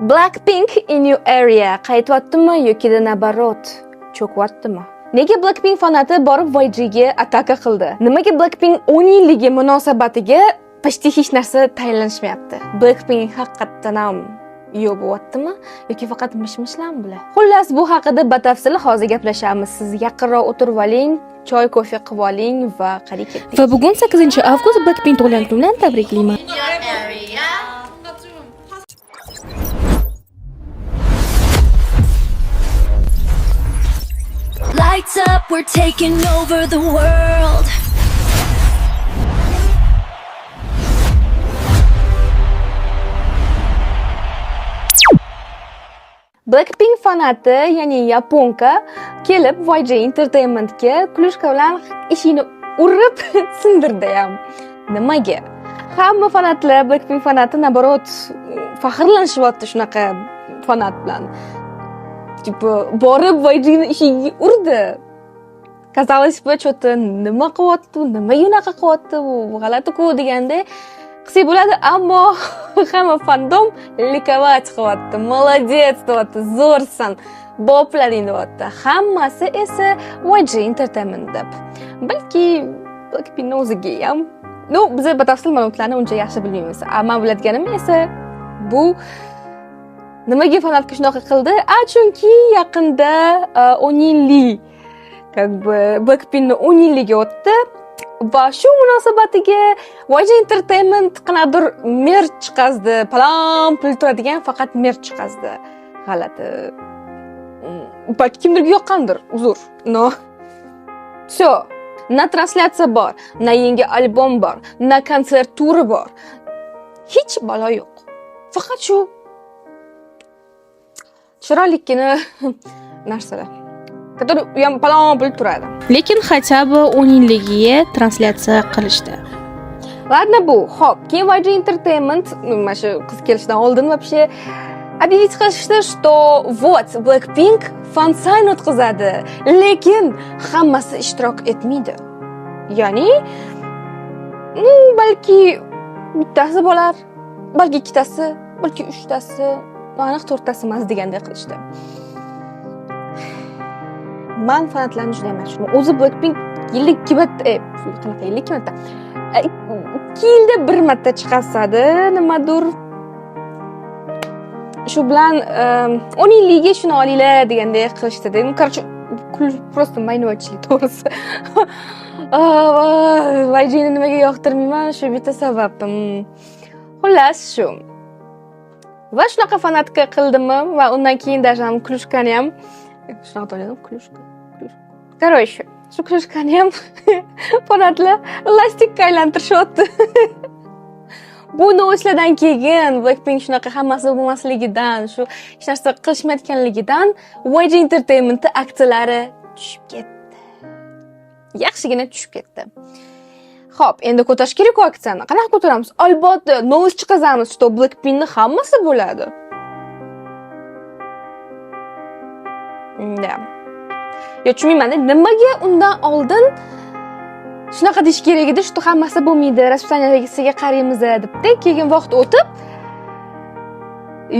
Blackpink in your area qaytyaptimi yoki nabarot cho'kyaptimi? Nega Blackpink fanati borib YG'ga ataka qildi? Nimaga Blackpink 10 yilligi munosabatiga почти hech narsa tayinlanishmayapti? Blackpink haqiqatdan ham yo'q bo'lyaptimi yoki faqat mish-mishlarmi bular? Xullas, bu haqida batafsil hozir gaplashamiz. Siz yaqinroq o'tirib oling, choy, kofe qilib oling va qani ketdik. Va bugun 8-avgust Blackpink tug'ilgan kuni bilan tabriklayman. Lights up, we're taking over the world. Blackpink fanati, ya'ni yaponka kelib YG Entertainmentga Klushka bilan ishini urib sindirdi ham. Nimaga? Hamma fanatlar Blackpink fanati nabarot faxrlanishyapti shunaqa fanat bilan. Tipo, borib YG'ni ishiga urdi. Казалось бы, что-то nima qilyapti, nima unaqa qilyapti, bu g'alati-ku deganda qilsa bo'ladi, ammo hamma fandom likovat qilyapti. Молодец deyapti, zo'rsan, boplaring deyapti. Hammasi esa YG Entertainment deb. Balki Blackpinkning o'ziga ham. Biz batafsil ma'lumotlarni uncha yaxshi bilmaymiz. Men biladiganim esa bu nimaga fanatga shunaqa qildi? Chunki yaqinda 10 yillik Blackpinkning 10 yilligi o'tdi va shu munosabatiga YG Entertainment qanaqadir merch chiqazdi. Palon pul turadigan faqat merch chiqazdi. G'alati. Balki kimdirga yoqqandir, uzr. No. Всё. Na translyatsiya bor, na yangi albom bor, na konsert turi bor. Hech balo yo'q. Faqat shu chiroylikkina narsalar. Который ham palon pul turadi. Lekin хотя бы 10 yilligiga translyatsiya qilishdi. Ладно bu. Xo'p, keyin YG Entertainment mana shu qiz kelishidan oldin вообще объявить qilishdi, что вот Blackpink fan-sign o'tkazadi, lekin hammasi ishtirok etmaydi. Ya'ni balki bittasi bo'lar, balki ikkitasi, balki uchtasi, aniq to'rttasi emas deganday qilishdi. Men fanatlarni juda yaxshi tushunaman. O'zi Blackpink yillik 2 marta, qanaqa yillik 2 marta? 2 yilda 1 marta chiqaradi, nimadir. Shu bilan 10 yilligiga shuni olinglar deganday qilishdi. Короче, просто maynochilik to'g'risi. YG'ni nimaga yoqtirmayman, shu bitta sababim. Xullas shu. Va shunaqa fanatka qildimmi va undan keyin даже Klushkani ham shunaqa o'yladim, Klushka. Короче, shu Klushkani ham fanatlar lastikka aylantirishyapti. Bu no'slardan keyin Blackpink shunaqa hammasi bo'lmasligidan, shu hech narsa qilishmayotganligidan YG Entertainment aksiyalari tushib ketdi. Yaxshigina tushib ketdi. Xo'p, endi ko'tarish kerak-ku aksiyani. Qanaqa ko'taramiz? Albatta, no'z chiqazamiz, что Blackpinkning hammasi bo'ladi. Yo, tushunmayman, nimaga undan oldin shunaqa deyish kerak edi, что hammasi bo'lmaydi, расписаниягasiga qaraymiz debdi. Keyin vaqt o'tib,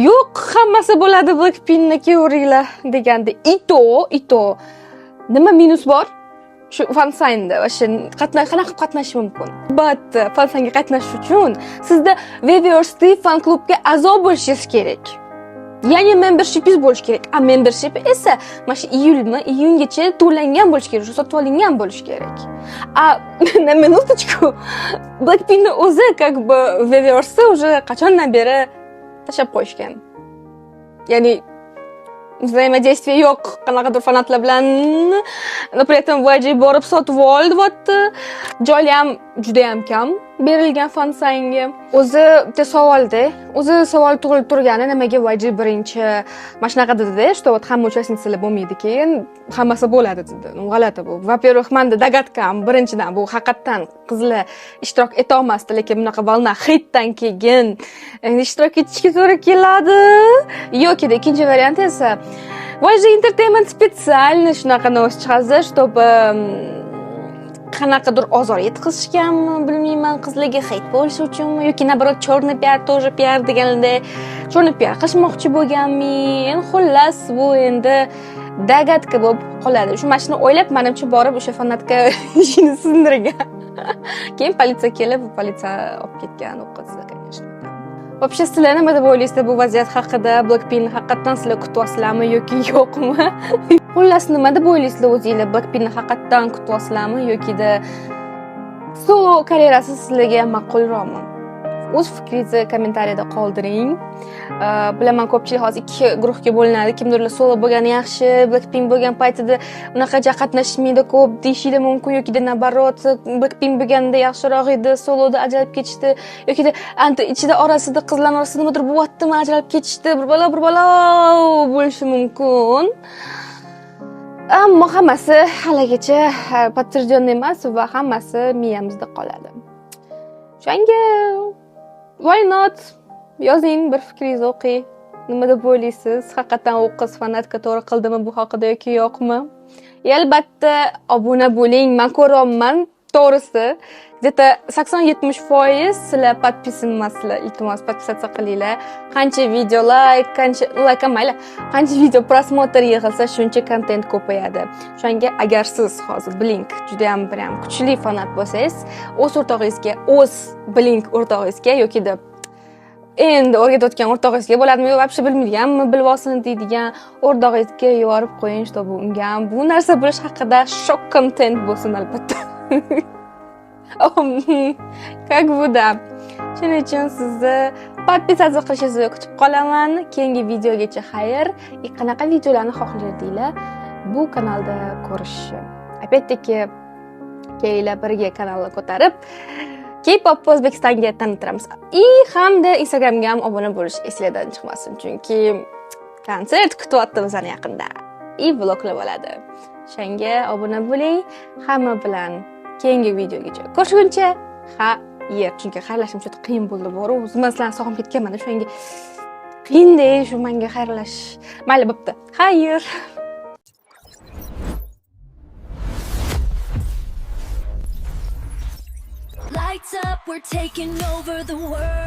yo'q, hammasi bo'ladi, Blackpinkni ko'ringlar deganda. Ito. Nima minus bor? Shu fan-signda o'sha qanaqa qatnashish mumkin? Albatta, fan-signga qatnashish uchun sizda Weverse fan klubga a'zo bo'lishingiz kerak. Ya'ni membershipingiz bo'lishi kerak. Membership esa mana shu iyungacha to'langan bo'lishi kerak, shu sotib olingan bo'lishi kerak. Na minutочку. Blackpinkning o'zi как бы Weverse уже qachondan beri tashlab qo'yishgan. Ya'ni взаимодействие yo'q qanaqadir fanatlar bilan. При этом YG borib sotib oldi, deyapti. Joyi ham juda ham kam berilgan fan-signga. O'zi bitta savolda, savol tug'ilib turgani, nimaga YG birinchi mana shunaqa dedi, что вот hamma uchasnitsilar bo'lmaydi, keyin hammasi bo'ladi dedi. G'alati bu. Во-первых, menda dagatkam birinchidan bu haqiqatan qizlar ishtirok eta olmasdi, lekin bunaqa valna hitdan keyin ishtirok etishga to'g'ri keladi. Yoki ikkinchi variant esa YG Entertainment специально shunaqa no'z chiqazdi, чтобы qanaqadir ozor yetkazishganmi bilmayman, qizlarga hate bo'lishi uchunmi yoki nabarot черный пиар тоже пиар deganda черный пиар qilmoqchi bo'lganmi? Endi xullas bu endi dagatka bo'lib qoladi. Shu mashina o'ylab menimcha borib o'sha fanatka ishini sindirgan. Keyin politsiya kelib, politsiya olib ketgan u qizni, конечно. Вообще sizlar nima deb o'ylaysizlar bu vaziyat haqida? Blackpink haqiqatan sizlar kutyapsizlarmi yoki yo'qmi? Xullas nima deb o'ylaysizlar o'zingizlar? Blackpink haqiqatan kutyapsizlarmi yoki-da solo karyerasi sizlarga ma'qulroqmi? O'z fikringizni kommentariyada qoldiring. Bilaman ko'pchilik hozir ikki guruhga bo'linadi. Kimdirlar solo bo'lgani yaxshi, Blackpink bo'lgan paytida unaqa qatnashmaydi ko'p deyishida mumkin yoki-da nabarot Blackpink bo'lganda yaxshiroq edi, soloda ajralib ketishdi yoki-da anta ichida orasida qizlar orasida nimadir bo'lyaptimi, ajralib ketishdi, bir balo bo'lishi mumkin. Ammo hammasi haligacha подтвержденный emas va hammasi miyamizda qoladi. Shunga why not? Yozing, bir fikringizni o'qing. Nima deb o'ylaysiz? Haqiqatan u qiz fanatka to'g'ri qildimi bu haqida yoki yo'qmi? Albatta obuna bo'ling. Men ko'ryapman, to'g'risi. Где-то 80-70% sizlar подписанmasizlar. Iltimos подписаться qilinglar. Qancha video like mayli, qancha video prosmotr yig'ilsa, shuncha kontent ko'payadi. Shunga agar siz hozir Blink juda ham kuchli fanat bo'lsangiz, o'z o'rtog'ingizga, o'z Blink o'rtog'ingizga yoki-da endi o'rgatayotgan o'rtog'ingizga bo'ladimi yo вообще bilmaydiganmi, bilib olsin deydigan o'rtog'ingizga yuborib qo'ying, чтобы unga ham bu narsa bilish haqida shok kontent bo'lsin albatta. Как будто. Shuning uchun sizni подписаться qilishingizni kutib qolaman. Keyingi videogacha xayr. Qanaqa videolarni xohlardinglar bu kanalda ko'rishni. Опять-таки kelinglar birga kanalni ko'tarib K-pop O'zbekistonga tanitamiz. Hamda Instagramga ham obuna bo'lish esingizdan chiqmasin, chunki konsert kutyapti bizani yaqinda. Vloglar bo'ladi. Shunga obuna bo'ling. Hamma bilan keyingi videogacha ko'rishguncha xayr. Chunki xayrlashim juda qiyin bo'ldi. O'zim sizlarni sog'inib ketganman. Shunga qiyinda shu menga xayrlash. Mayli, bo'pti. Xayr. Lights up, we're taking over the world.